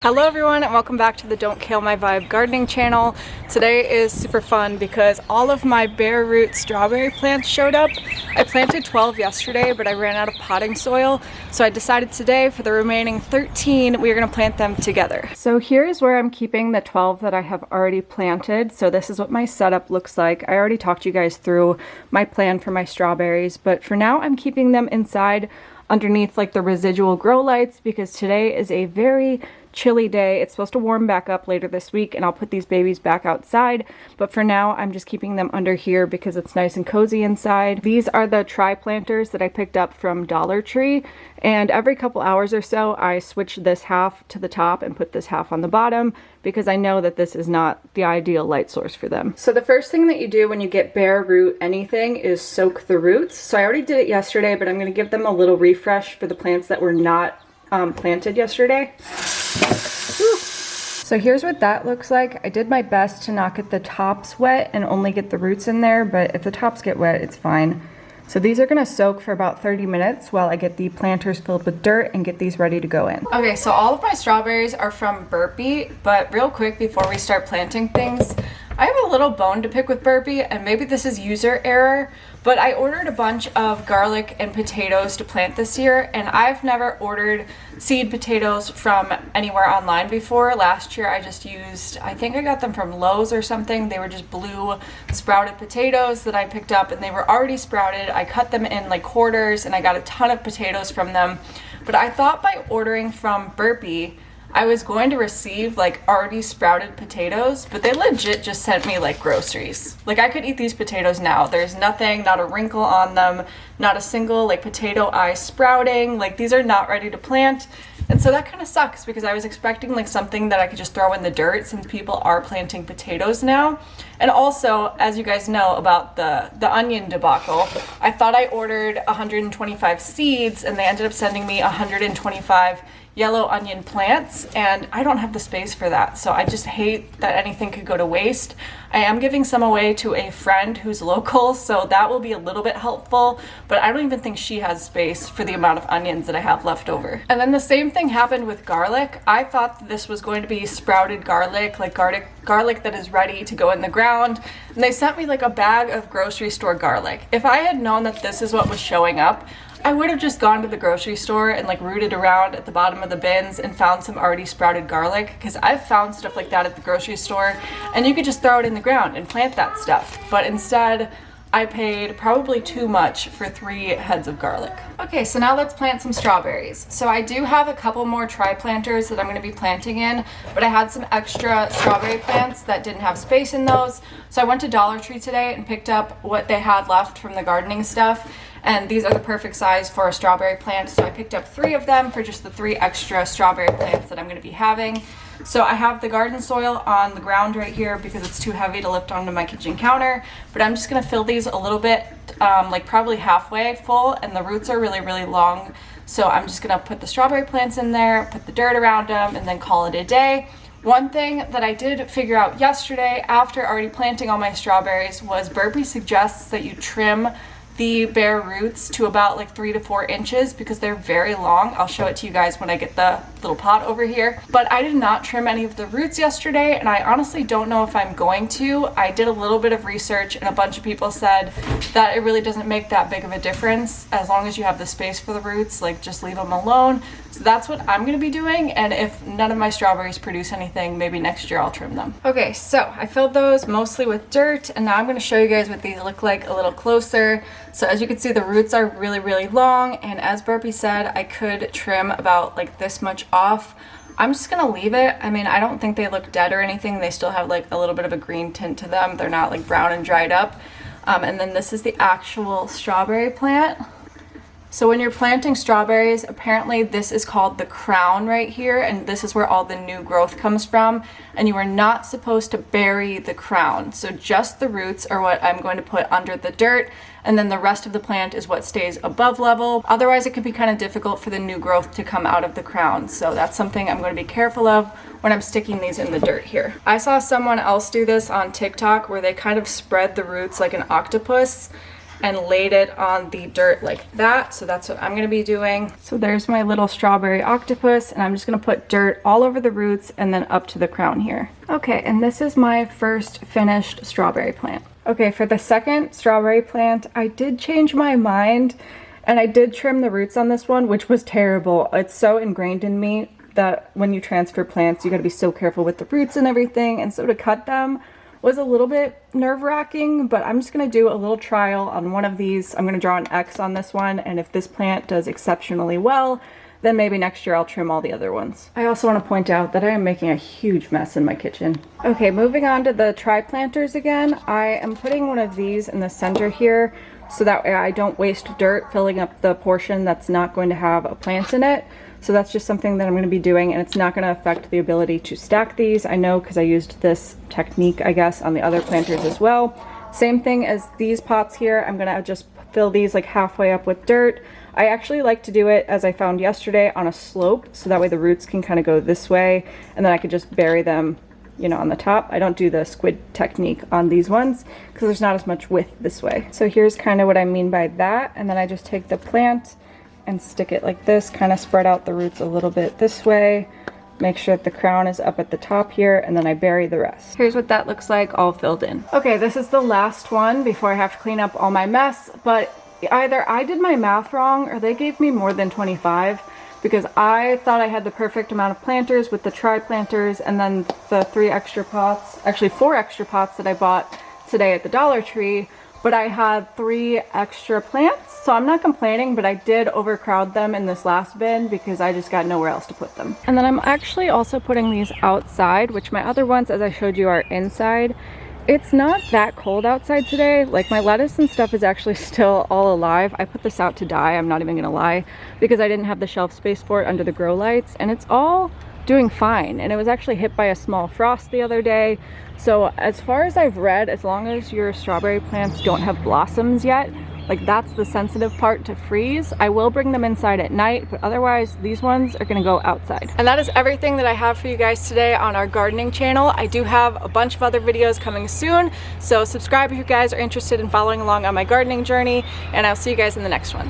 Hello everyone and welcome back to the Don't Kale My Vibe gardening channel. Today is super fun because all of my Bareroot strawberry plants showed up. I planted 12 yesterday, but I ran out of potting soil, so I decided today for the remaining 13 we are going to plant them together. So here's where I'm keeping the 12 that I have already planted. So this is what my setup looks like. I already talked you guys through my plan for my strawberries, but for now I'm keeping them inside underneath like the residual grow lights because today is a very chilly day. It's supposed to warm back up later this week and I'll put these babies back outside, but for now I'm just keeping them under here because it's nice and cozy inside. These are the tri-planters that I picked up from Dollar Tree, and every couple hours or so I switch this half to the top and put this half on the bottom because I know that this is not the ideal light source for them. So the first thing that you do when you get bare root anything is soak the roots. So I already did it yesterday, but I'm going to give them a little refresh for the plants that were not planted yesterday. So here's what that looks like. I did my best to not get the tops wet and only get the roots in there, but if the tops get wet, it's fine. So these are gonna soak for about 30 minutes while I get the planters filled with dirt and get these ready to go in. Okay, so all of my strawberries are from Burpee, but real quick before we start planting things, I have a little bone to pick with Burpee, and maybe this is user error, but I ordered a bunch of garlic and potatoes to plant this year, and I've never ordered seed potatoes from anywhere online before. Last year I just used, I think I got them from Lowe's or something. They were just blue sprouted potatoes that I picked up, and they were already sprouted. I cut them in like quarters, and I got a ton of potatoes from them. But I thought by ordering from Burpee, I was going to receive like already sprouted potatoes, but they legit just sent me like groceries. Like I could eat these potatoes now. There's nothing, not a wrinkle on them, not a single like potato eye sprouting. Like these are not ready to plant. And so that kind of sucks because I was expecting like something that I could just throw in the dirt since people are planting potatoes now. And also, as you guys know about the onion debacle, I thought I ordered 125 seeds and they ended up sending me 125 yellow onion plants, and I don't have the space for that, so I just hate that anything could go to waste. I am giving some away to a friend who's local, so that will be a little bit helpful, but I don't even think she has space for the amount of onions that I have left over. And then the same thing happened with garlic. I thought that this was going to be sprouted garlic, like garlic that is ready to go in the ground, and they sent me like a bag of grocery store garlic. If I had known that this is what was showing up, I would have just gone to the grocery store and like rooted around at the bottom of the bins and found some already sprouted garlic, because I've found stuff like that at the grocery store and you could just throw it in the ground and plant that stuff. But instead, I paid probably too much for 3 heads of garlic. Okay, so now let's plant some strawberries. So I do have a couple more tri-planters that I'm going to be planting in, but I had some extra strawberry plants that didn't have space in those. So I went to Dollar Tree today and picked up what they had left from the gardening stuff. And these are the perfect size for a strawberry plant. So I picked up 3 of them for just the 3 extra strawberry plants that I'm going to be having. So I have the garden soil on the ground right here because it's too heavy to lift onto my kitchen counter. But I'm just going to fill these a little bit, like probably halfway full. And the roots are really, really long. So I'm just going to put the strawberry plants in there, put the dirt around them, and then call it a day. One thing that I did figure out yesterday after already planting all my strawberries was Burpee suggests that you trim the bare roots to about like 3 to 4 inches because they're very long. I'll show it to you guys when I get the little pot over here. But I did not trim any of the roots yesterday, and I honestly don't know if I'm going to. I did a little bit of research and a bunch of people said that it really doesn't make that big of a difference as long as you have the space for the roots, like just leave them alone. So that's what I'm gonna be doing, and if none of my strawberries produce anything, maybe next year I'll trim them. Okay, so I filled those mostly with dirt, and now I'm gonna show you guys what these look like a little closer. So as you can see, the roots are really, really long, and as Burpee said, I could trim about like this much off. I'm just gonna leave it. I mean, I don't think they look dead or anything. They still have like a little bit of a green tint to them. They're not like brown and dried up. And then this is the actual strawberry plant. So when you're planting strawberries, apparently this is called the crown right here, and this is where all the new growth comes from, and you are not supposed to bury the crown. So just the roots are what I'm going to put under the dirt, and then the rest of the plant is what stays above level. Otherwise it could be kind of difficult for the new growth to come out of the crown. So that's something I'm going to be careful of when I'm sticking these in the dirt here. I saw someone else do this on TikTok where they kind of spread the roots like an octopus. and laid it on the dirt like that. So that's what I'm gonna be doing. So there's my little strawberry octopus, and I'm just gonna put dirt all over the roots and then up to the crown here. Okay, and this is my first finished strawberry plant. Okay, for the second strawberry plant, I did change my mind and I did trim the roots on this one, which was terrible. It's so ingrained in me that when you transfer plants, you gotta be so careful with the roots and everything, and so to cut them was a little bit nerve-wracking, but I'm just gonna do a little trial on one of these. I'm gonna draw an X on this one, and if this plant does exceptionally well, then maybe next year I'll trim all the other ones. I also want to point out that I am making a huge mess in my kitchen. Okay, moving on to the tri-planters again. I am putting one of these in the center here, so that way I don't waste dirt filling up the portion that's not going to have a plant in it. So that's just something that I'm going to be doing, and it's not going to affect the ability to stack these. I know, because I used this technique, I guess, on the other planters as well. Same thing as these pots here. I'm going to just fill these like halfway up with dirt. I actually like to do it, as I found yesterday, on a slope, so that way the roots can kind of go this way, and then I could just bury them, you know, on the top. I don't do the squid technique on these ones because there's not as much width this way. So here's kind of what I mean by that, and then I just take the plant and stick it like this, kind of spread out the roots a little bit this way, make sure that the crown is up at the top here, and then I bury the rest. Here's what that looks like all filled in. Okay, this is the last one before I have to clean up all my mess, but either I did my math wrong or they gave me more than 25, because I thought I had the perfect amount of planters with the tri-planters and then the 3 extra pots, actually 4 extra pots that I bought today at the Dollar Tree, but I had 3 extra plants, so I'm not complaining, but I did overcrowd them in this last bin because I just got nowhere else to put them. And then I'm actually also putting these outside, which my other ones, as I showed you, are inside. It's not that cold outside today. Like, my lettuce and stuff is actually still all alive. I put this out to die, I'm not even gonna lie, because I didn't have the shelf space for it under the grow lights, and it's all doing fine. And it was actually hit by a small frost the other day. So as far as I've read, as long as your strawberry plants don't have blossoms yet, like that's the sensitive part to freeze, I will bring them inside at night, but otherwise these ones are gonna go outside. And that is everything that I have for you guys today on our gardening channel. I do have a bunch of other videos coming soon, so subscribe if you guys are interested in following along on my gardening journey, and I'll see you guys in the next one.